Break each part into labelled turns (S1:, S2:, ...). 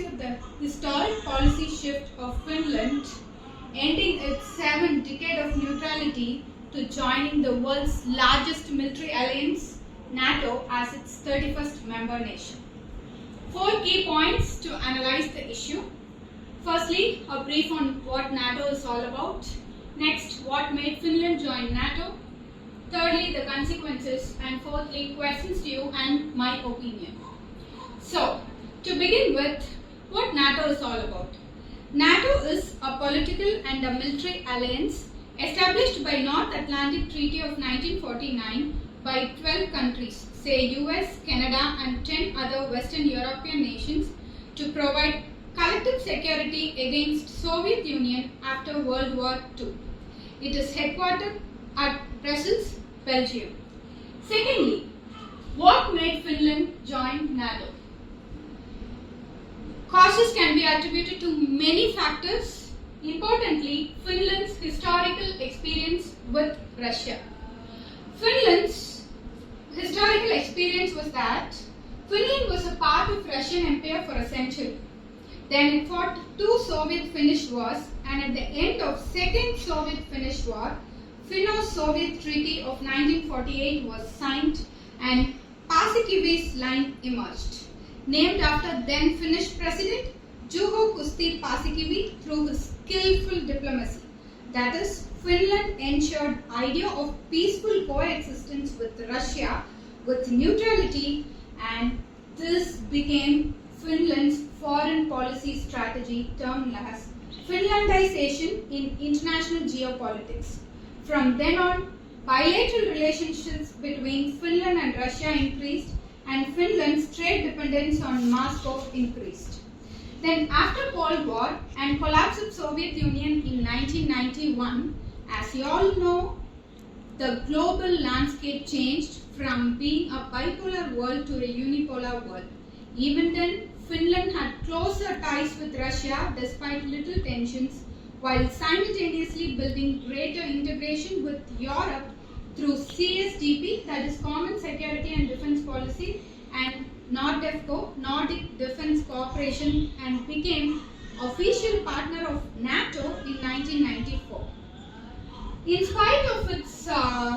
S1: of the historic policy shift of Finland, ending its 7th decade of neutrality to joining the world's largest military alliance, NATO, as its 31st member nation. 4 key points to analyze the issue. Firstly, a brief on what NATO is all about. Next, what made Finland join NATO. Thirdly, the consequences. And fourthly, questions to you and my opinion. So, to begin with, what NATO is all about. NATO is a political and a military alliance established by North Atlantic Treaty of 1949 by 12 countries, say US, Canada and 10 other Western European nations, to provide collective security against Soviet Union after World War II. It is headquartered at Brussels, Belgium. Secondly, what made Finland join NATO? Causes can be attributed to many factors. Importantly, Finland's historical experience with Russia. Finland's historical experience was that Finland was a part of Russian Empire for a century. Then it fought 2 Soviet-Finnish wars, and at the end of Second Soviet-Finnish War, Finno-Soviet Treaty of 1948 was signed and Paasikivi's line emerged, named after then Finnish President Juho Kusti Paasikivi through his skillful diplomacy. That is, Finland ensured idea of peaceful coexistence with Russia with neutrality, and this became Finland's foreign policy strategy termed as Finlandization in international geopolitics. From then on, bilateral relationships between Finland and Russia increased, and Finland's trade dependence on Moscow increased. Then after Cold War and collapse of Soviet Union in 1991, as you all know, the global landscape changed from being a bipolar world to a unipolar world. Even then, Finland had closer ties with Russia despite little tensions, while simultaneously building greater integration with Europe through CSDP, that is Common Security and Defence Policy, and NORDEFCO, Nordic Defence Cooperation, and became official partner of NATO in 1994. In spite of its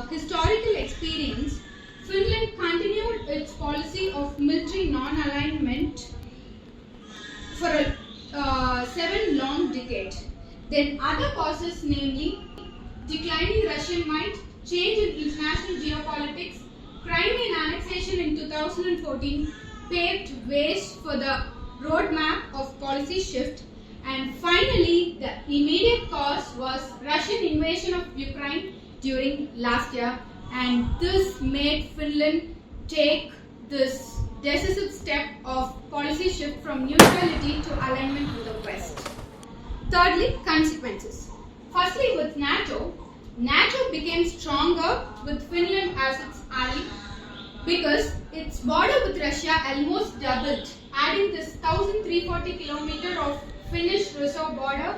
S1: historical experience, Finland continued its policy of military non-alignment for a 7 long decade. Then other causes, namely declining Russian might, change in international geopolitics, Crimean annexation in 2014 paved ways for the roadmap of policy shift, and finally the immediate cause was Russian invasion of Ukraine during last year, and this made Finland take this decisive step of policy shift from neutrality to alignment with the West. Thirdly, consequences. Firstly, with NATO became stronger with Finland as its ally because its border with Russia almost doubled, adding this 1,340 km of Finnish-Russo border,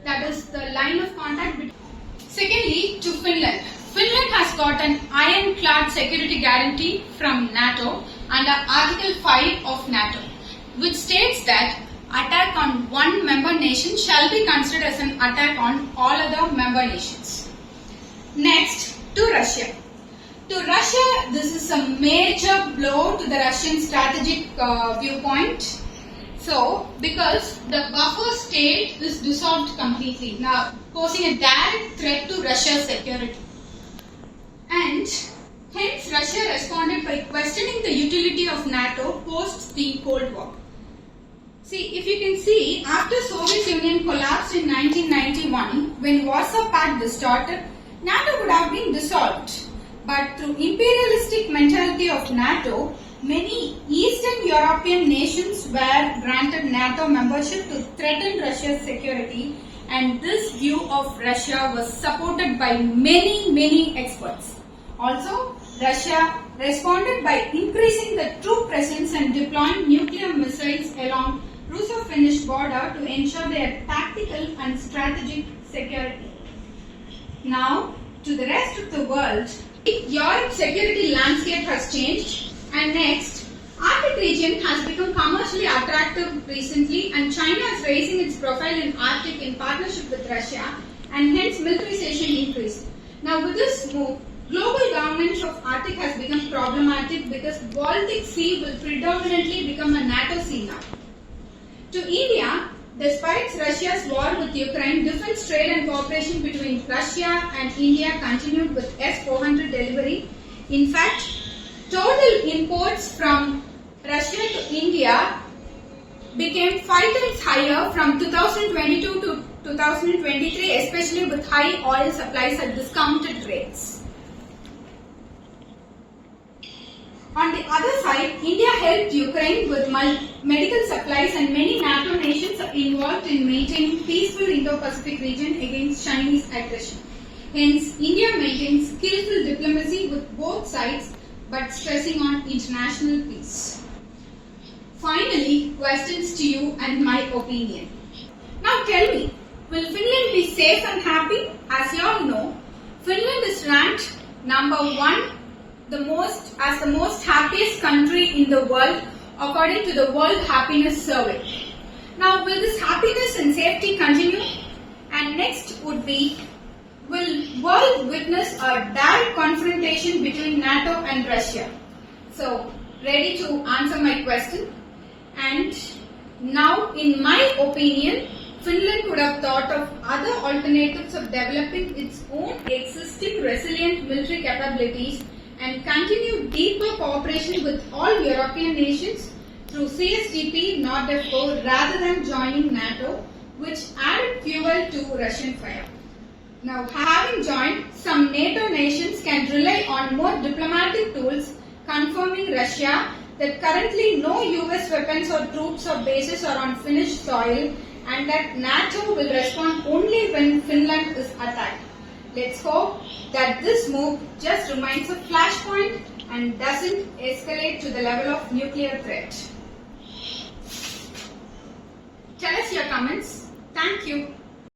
S1: that is the line of contact between. Secondly, to Finland. Finland has got an ironclad security guarantee from NATO under Article 5 of NATO, which states that attack on one member nation shall be considered as an attack on all other member nations. Next, to Russia. To Russia, this is a major blow to the Russian strategic viewpoint. So, because the buffer state is dissolved completely, now posing a direct threat to Russia's security. And hence Russia responded by questioning the utility of NATO post the Cold War. See, if you can see, after Soviet Union collapsed in 1991, when Warsaw Pact distorted, NATO would have been dissolved. But through imperialistic mentality of NATO, many Eastern European nations were granted NATO membership to threaten Russia's security, and this view of Russia was supported by many experts. Also, Russia responded by increasing the troop presence and deploying nuclear missiles along Russo-Finnish border to ensure their tactical and strategic security. Now, to the rest of the world, Europe's security landscape has changed, and next, Arctic region has become commercially attractive recently, and China is raising its profile in Arctic in partnership with Russia, and hence militarization increased. Now with this move, global governance of Arctic has become problematic because Baltic Sea will predominantly become a NATO sea now. To India, despite Russia's war with Ukraine, defense trade and cooperation between Russia and India continued with S-400 delivery. In fact, total imports from Russia to India became 5 times higher from 2022 to 2023, especially with high oil supplies at discounted rates. On the other side, India helped Ukraine with medical supplies, and many NATO nations are involved in maintaining peaceful Indo-Pacific region against Chinese aggression. Hence, India maintains skillful diplomacy with both sides, but stressing on international peace. Finally, questions to you and my opinion. Now tell me, will Finland be safe and happy? As you all know, Finland is ranked number 1 as the most happiest country in the world according to the World Happiness Survey. Now, will this happiness and safety continue? And next would be, will world witness a direct confrontation between NATO and Russia? So, ready to answer my question? And now, in my opinion, Finland could have thought of other alternatives of developing its own existing resilient military capabilities and continue deeper cooperation with all European nations through CSTP, not NORDEFCO, rather than joining NATO, which added fuel to Russian fire. Now, having joined, some NATO nations can rely on more diplomatic tools confirming Russia that currently no US weapons or troops or bases are on Finnish soil, and that NATO will respond only when Finland is attacked. Let's hope that this move just remains a flashpoint and doesn't escalate to the level of nuclear threat. Tell us your comments. Thank you.